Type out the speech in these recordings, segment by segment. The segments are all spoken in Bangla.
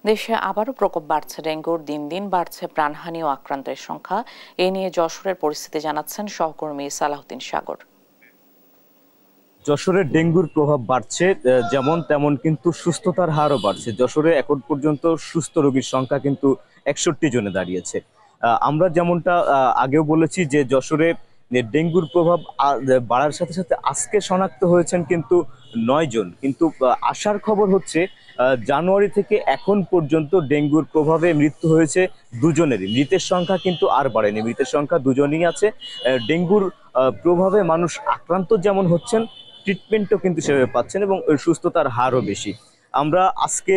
দেশে আবারও প্রকোপ বাড়ছে ডেঙ্গুর, দিন দিন বাড়ছে প্রাণহানি ও আক্রান্তের সংখ্যা। এ নিয়ে যশোরের পরিস্থিতি জানাচ্ছেন সহকর্মী সালাউদ্দিন সাগর। যশোরে ডেঙ্গুর প্রভাব বাড়ছে, যেমন তেমন কিন্তু সুস্থতার হারও বাড়ছে। যশোরে এখন পর্যন্ত সুস্থ রোগীর সংখ্যা কিন্তু 61 জনে দাঁড়িয়েছে। আমরা যেমনটা আগেও বলেছি যে যশোরে ডেঙ্গুর প্রভাব বাড়ার সাথে সাথে আজকে শনাক্ত হয়েছেন কিন্তু 9 জন। কিন্তু আসার খবর হচ্ছে জানুয়ারি থেকে এখন পর্যন্ত ডেঙ্গুর প্রভাবে মৃত্যু হয়েছে 2জনেরই। মৃতের সংখ্যা কিন্তু আর বাড়েনি, মৃতের সংখ্যা 2জনই আছে। ডেঙ্গুর প্রভাবে মানুষ আক্রান্ত যেমন হচ্ছেন, ট্রিটমেন্টও কিন্তু সেভাবে পাচ্ছেন এবং সুস্থতার হারও বেশি। আমরা আজকে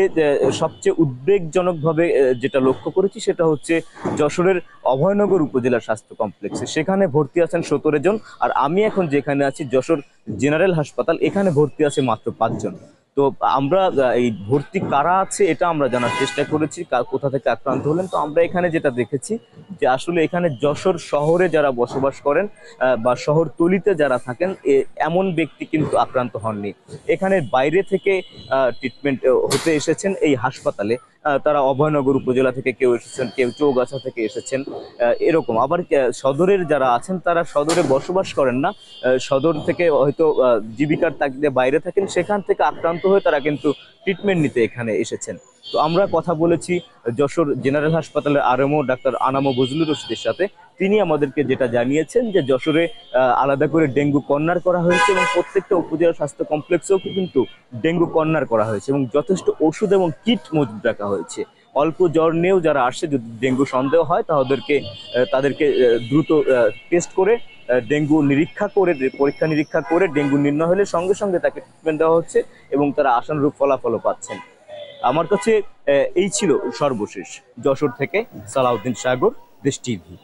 সবচেয়ে উদ্বেগজনকভাবে যেটা লক্ষ্য করেছি সেটা হচ্ছে যশোরের অভয়নগর উপজেলা স্বাস্থ্য কমপ্লেক্সে। সেখানে ভর্তি আছেন 17 জন, আর আমি এখন যেখানে আছি যশোর জেনারেল হাসপাতাল, এখানে ভর্তি আছে মাত্র 5 জন। তো আমরা এই ভর্তি কারা আছে এটা আমরা জানার চেষ্টা করেছি, কোথা থেকে আক্রান্ত হলেন। তো আমরা এখানে যেটা দেখেছি যে আসলে এখানে যশোর শহরে যারা বসবাস করেন বা শহরতলিতে যারা থাকেন, এমন ব্যক্তি কিন্তু আক্রান্ত হননি। এখানে বাইরে থেকে ট্রিটমেন্ট হতে এসেছেন এই হাসপাতালে। তারা অভয়নগর উপজেলা থেকে কেউ এসেছেন, কেউ চৌগাছা থেকে এসেছেন, এরকম। আবার সদরের যারা আছেন তারা সদরে বসবাস করেন না, সদর থেকে হয়তো জীবিকার তাগিদে বাইরে থাকেন, সেখান থেকে আক্রান্ত হয়ে তারা কিন্তু ট্রিটমেন্ট নিতে এখানে এসেছেন। তো আমরা কথা বলেছি যশোর জেনারেল হাসপাতালের আরএমও ডাক্তার আনামো বজলুর রশিদের সাথে। তিনি আমাদেরকে যেটা জানিয়েছেন যে যশোরে আলাদা করে ডেঙ্গু কর্নার করা হয়েছে এবং প্রত্যেকটা উপজেলা স্বাস্থ্য কমপ্লেক্সেও কিন্তু ডেঙ্গু কর্নার করা হয়েছে এবং যথেষ্ট ওষুধ এবং কিট মজুদ রাখা হয়েছে। অল্প জ্বর নিয়েও যারা আসছে, যদি ডেঙ্গু সন্দেহ হয় তাদেরকে দ্রুত টেস্ট করে ডেঙ্গু পরীক্ষা নিরীক্ষা করে ডেঙ্গু নির্ণয় হলে সঙ্গে সঙ্গে তাকে ট্রিটমেন্ট দেওয়া হচ্ছে এবং তারা আশানুরূপ ফলাফলও পাচ্ছেন। আমার কাছে এই ছিল সর্বশেষ। যশোর থেকে সালাউদ্দিন সাগর, দেশ টিভি।